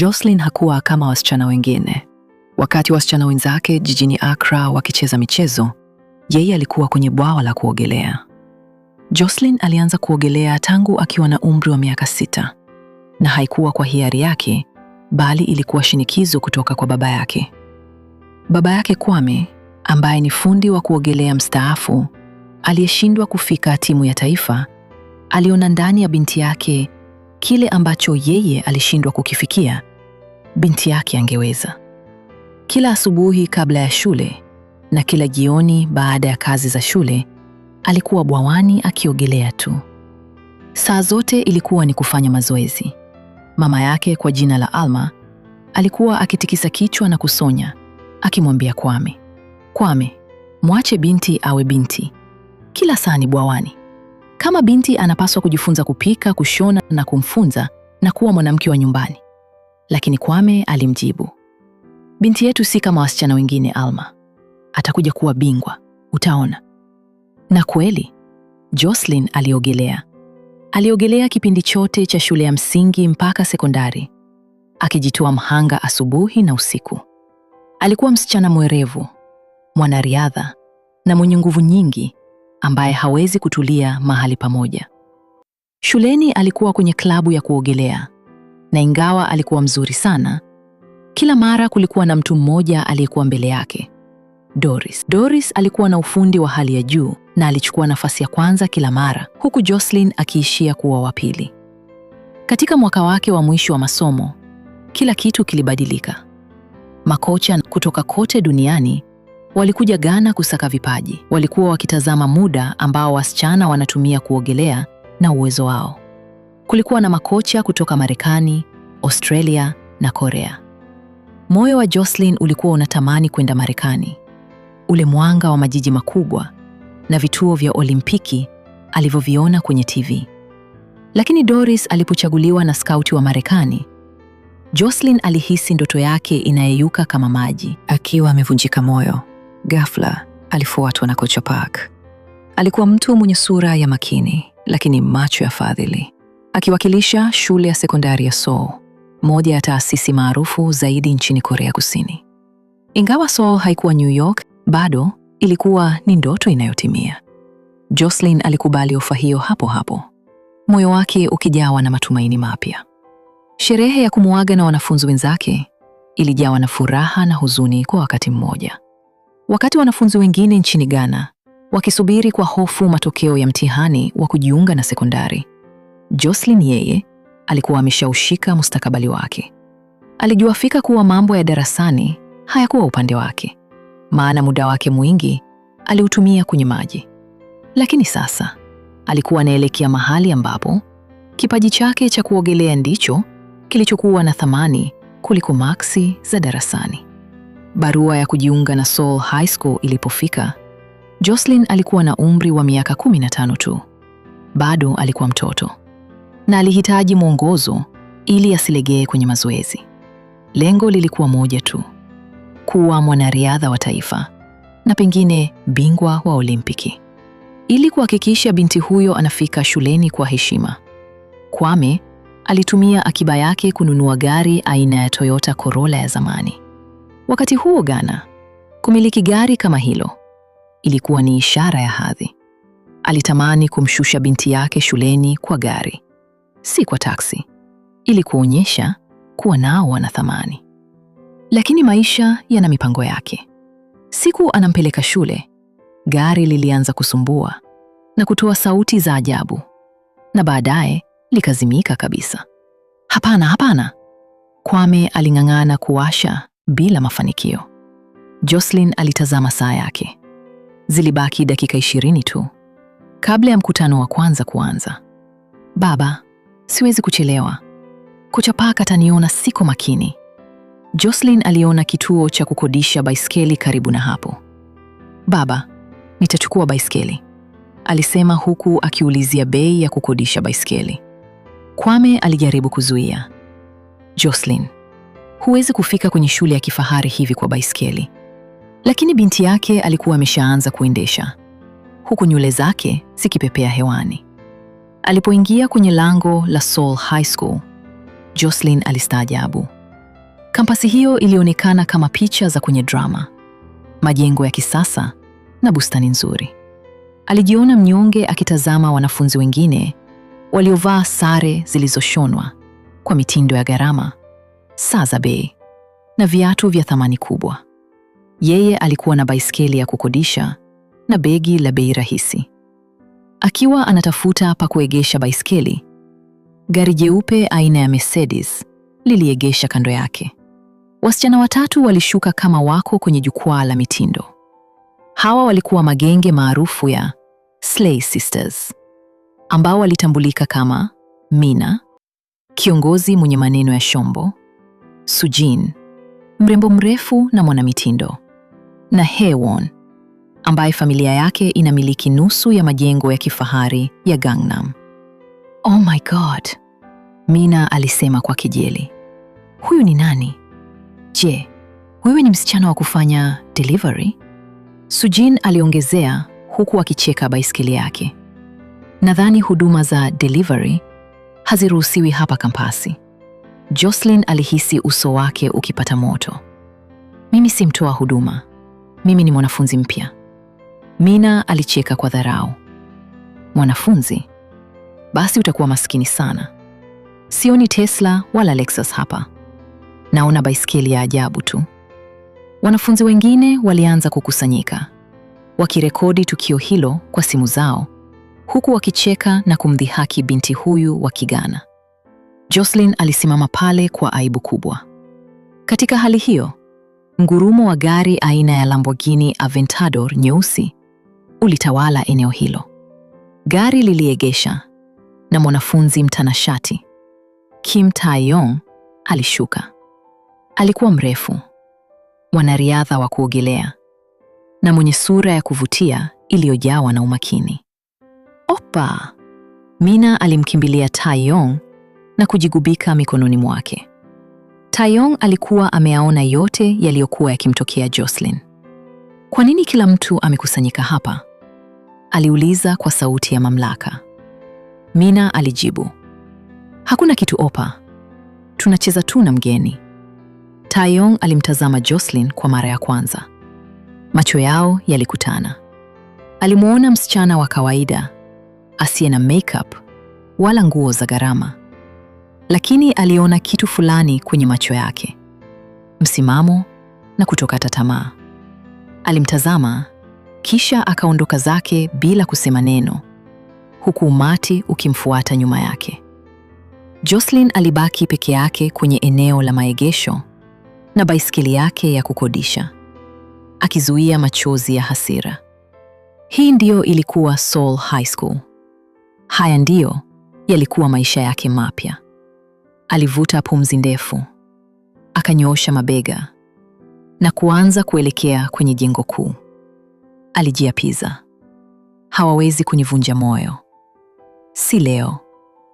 Jocelyn hakuwa kama wasichana wengine. Wakati wasichana wenzake jijini Accra wakicheza michezo, yeye alikuwa kwenye bwawa la kuogelea. Jocelyn alianza kuogelea tangu akiwa na umri wa miaka 6, na haikuwa kwa hiari yake, bali ilikuwa shinikizo kutoka kwa baba yake. Baba yake Kwame, ambaye ni fundi wa kuogelea mstaafu, aliyeshindwa kufika timu ya taifa, aliona ndani ya binti yake kile ambacho yeye alishindwa kukifikia. Binti yake angeweza. Kila asubuhi kabla ya shule na kila jioni baada ya kazi za shule, alikuwa bwawani akiogelea tu. Saa zote ilikuwa ni kufanya mazoezi. Mama yake kwa jina la Alma alikuwa akitikisa kichwa na kusonya, akimwambia Kwame, "Kwame, mwache binti awe binti. Kila saa ni bwawani. Kama binti anapaswa kujifunza kupika, kushona na kumfunza na kuwa mwanamke wa nyumbani." Lakini Kwame alimjibu, "Binti yetu si kama wasichana wengine, Alma. Atakuja kuwa bingwa, utaona." Na kweli, Jocelyn aliogelea. Aliogelea kipindi chote cha shule ya msingi mpaka sekondari, akijitoa mhanga asubuhi na usiku. Alikuwa msichana mwerevu, mwanariadha na mwenye nguvu nyingi ambaye hawezi kutulia mahali pamoja. Shuleni alikuwa kwenye klabu ya kuogelea, na ingawa alikuwa mzuri sana, kila mara kulikuwa na mtu mmoja aliyekuwa mbele yake, Doris. Doris alikuwa na ufundi wa hali ya juu na alichukua nafasi ya kwanza kila mara, huku Jocelyn akiishia kuwa wa pili. Katika mwaka wake wa mwisho wa masomo, kila kitu kilibadilika. Makocha kutoka kote duniani walikuja Ghana kusaka vipaji. Walikuwa wakitazama muda ambao wasichana wanatumia kuogelea na uwezo wao. Kulikuwa na makocha kutoka Marekani, Australia na Korea. Moyo wa Jocelyn ulikuwa unatamani kwenda Marekani. Ule mwanga wa majiji makubwa na vituo vya Olimpiki alivyoviona kwenye TV. Lakini Doris alipochaguliwa na skauti wa Marekani, Jocelyn alihisi ndoto yake inayeyuka kama maji. Akiwa amevunjika moyo, ghafla alifuatwa na kocha Park. Alikuwa mtu mwenye sura ya makini, lakini macho ya fadhili, akiwakilisha shule ya sekondari ya Seoul, moja ya taasisi maarufu zaidi nchini Korea Kusini. Ingawa Seoul haikuwa New York, bado ilikuwa ni ndoto inayotimia. Jocelyn alikubali ofa hiyo hapo hapo, moyo wake ukijawa na matumaini mapya. Sherehe ya kumuaga na wanafunzi wenzake ilijawa na furaha na huzuni kwa wakati mmoja. Wakati wanafunzi wengine nchini Ghana wakisubiri kwa hofu matokeo ya mtihani wa kujiunga na sekondari, Jocelyn yeye alikuwa ameshaushika mustakabali wake. Alijua fika kuwa mambo ya darasani hayakuwa upande wake, maana muda wake mwingi aliutumia kwenye maji. Lakini sasa alikuwa anaelekea mahali ambapo kipaji chake cha kuogelea ndicho kilichokuwa na thamani kuliko maksi za darasani. Barua ya kujiunga na Seoul High School ilipofika, Jocelyn alikuwa na umri wa miaka 15 tu. Bado alikuwa mtoto na alihitaji mwongozo ili asilegee kwenye mazoezi. Lengo lilikuwa moja tu: kuwa mwanariadha wa taifa na pengine bingwa wa Olimpiki. Ili kuhakikisha binti huyo anafika shuleni kwa heshima, Kwame alitumia akiba yake kununua gari aina ya Toyota Corolla ya zamani. Wakati huo Ghana, kumiliki gari kama hilo ilikuwa ni ishara ya hadhi. Alitamani kumshusha binti yake shuleni kwa gari, si kwa taksi, ili kuonyesha kuwa nao wana thamani. Lakini maisha yana mipango yake. Siku anampeleka shule, gari lilianza kusumbua na kutoa sauti za ajabu, na baadaye likazimika kabisa. Hapana, hapana! Kwame aling'ang'ana kuwasha bila mafanikio. Jocelyn alitazama saa yake. Zilibaki dakika 20 tu kabla ya mkutano wa kwanza kuanza. "Baba, siwezi kuchelewa. Kocha Park ataniona siko makini." Jocelyn aliona kituo cha kukodisha baiskeli karibu na hapo. "Baba, nitachukua baiskeli," alisema huku akiulizia bei ya kukodisha baiskeli. Kwame alijaribu kuzuia. "Jocelyn, huwezi kufika kwenye shule ya kifahari hivi kwa baiskeli." Lakini binti yake alikuwa ameshaanza kuendesha, huku nywele zake zikipepea hewani. Alipoingia kwenye lango la Seoul High School, Jocelyn alistaajabu. Kampasi hiyo ilionekana kama picha za kwenye drama, majengo ya kisasa na bustani nzuri. Alijiona mnyonge akitazama wanafunzi wengine waliovaa sare zilizoshonwa kwa mitindo ya gharama, saa za bei na viatu vya thamani kubwa. Yeye alikuwa na baiskeli ya kukodisha na begi la bei rahisi. Akiwa anatafuta pa kuegesha baiskeli, gari jeupe aina ya Mercedes liliegesha kando yake. Wasichana watatu walishuka kama wako kwenye jukwaa la mitindo. Hawa walikuwa magenge maarufu ya Slay Sisters, ambao walitambulika kama Mina, kiongozi mwenye maneno ya shombo; Sujin, mrembo mrefu na mwanamitindo; na Haewon, ambaye familia yake inamiliki nusu ya majengo ya kifahari ya Gangnam. Oh my God, Mina alisema kwa kejeli. Huyu ni nani? Je, wewe ni msichana wa kufanya delivery? Sujin aliongezea huku akicheka baiskeli yake. Nadhani huduma za delivery haziruhusiwi hapa kampasi. Jocelyn alihisi uso wake ukipata moto. Mimi si mtoa huduma. Mimi ni mwanafunzi mpya. Mina alicheka kwa dharau. Mwanafunzi? Basi utakuwa maskini sana. Sioni Tesla wala Lexus hapa. Naona baiskeli ya ajabu tu. Wanafunzi wengine walianza kukusanyika, wakirekodi tukio hilo kwa simu zao, huku wakicheka na kumdhihaki binti huyu wa Kigana. Jocelyn alisimama pale kwa aibu kubwa. Katika hali hiyo, ngurumo wa gari aina ya Lamborghini Aventador nyeusi ulitawala eneo hilo. Gari liliegesha na mwanafunzi mtanashati, Kim Tae-yong, alishuka. Alikuwa mrefu, mwanariadha wa kuogelea na mwenye sura ya kuvutia iliyojawa na umakini. Opa! Mina alimkimbilia Tae-yong na kujigubika mikononi mwake. Tae-yong alikuwa ameyaona yote yaliyokuwa yakimtokea Jocelyn. Kwa nini kila mtu amekusanyika hapa? Aliuliza kwa sauti ya mamlaka. Mina alijibu, hakuna kitu Opa, tunacheza tu na mgeni. Tae-yong alimtazama Jocelyn kwa mara ya kwanza. Macho yao yalikutana. Alimuona msichana wa kawaida, asiye na makeup wala nguo za gharama. Lakini aliona kitu fulani kwenye macho yake. Msimamo na kutokata tamaa. Alimtazama, kisha akaondoka zake bila kusema neno, huku umati ukimfuata nyuma yake. Jocelyn alibaki peke yake kwenye eneo la maegesho na baiskeli yake ya kukodisha, akizuia machozi ya hasira. Hii ndiyo ilikuwa Seoul High School. Haya ndiyo yalikuwa maisha yake mapya. Alivuta pumzi ndefu, akanyoosha mabega na kuanza kuelekea kwenye jengo kuu. Alijiapiza, hawawezi kunivunja moyo. Si leo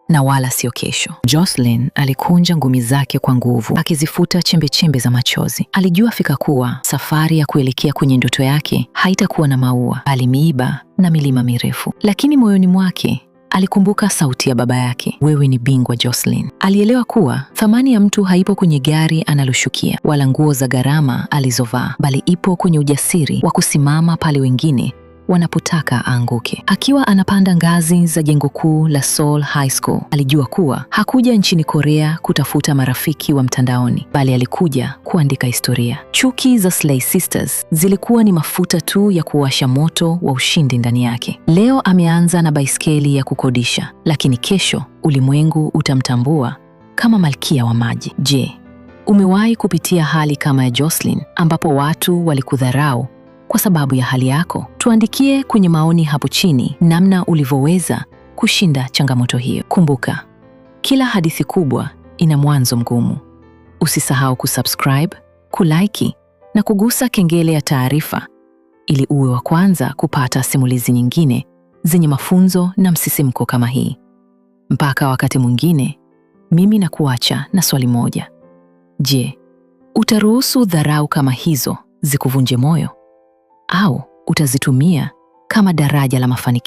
na wala sio kesho. Jocelyn alikunja ngumi zake kwa nguvu, akizifuta chembe-chembe za machozi. Alijua fika kuwa safari ya kuelekea kwenye ndoto yake haitakuwa na maua, bali miiba na milima mirefu. Lakini moyoni mwake alikumbuka sauti ya baba yake, wewe ni bingwa Jocelyn. Alielewa kuwa thamani ya mtu haipo kwenye gari analoshukia wala nguo za gharama alizovaa, bali ipo kwenye ujasiri wa kusimama pale wengine wanapotaka aanguke. Akiwa anapanda ngazi za jengo kuu la Seoul High School, alijua kuwa hakuja nchini Korea kutafuta marafiki wa mtandaoni, bali alikuja kuandika historia. Chuki za Slay Sisters zilikuwa ni mafuta tu ya kuwasha moto wa ushindi ndani yake. Leo ameanza na baiskeli ya kukodisha, lakini kesho ulimwengu utamtambua kama malkia wa maji. Je, umewahi kupitia hali kama ya Jocelyn, ambapo watu walikudharau kwa sababu ya hali yako? Tuandikie kwenye maoni hapo chini namna ulivyoweza kushinda changamoto hiyo. Kumbuka, kila hadithi kubwa ina mwanzo mgumu. Usisahau kusubscribe, kulike na kugusa kengele ya taarifa ili uwe wa kwanza kupata simulizi nyingine zenye mafunzo na msisimko kama hii. Mpaka wakati mwingine, mimi nakuacha na swali moja. Je, utaruhusu dharau kama hizo zikuvunje moyo? Au utazitumia kama daraja la mafanikio?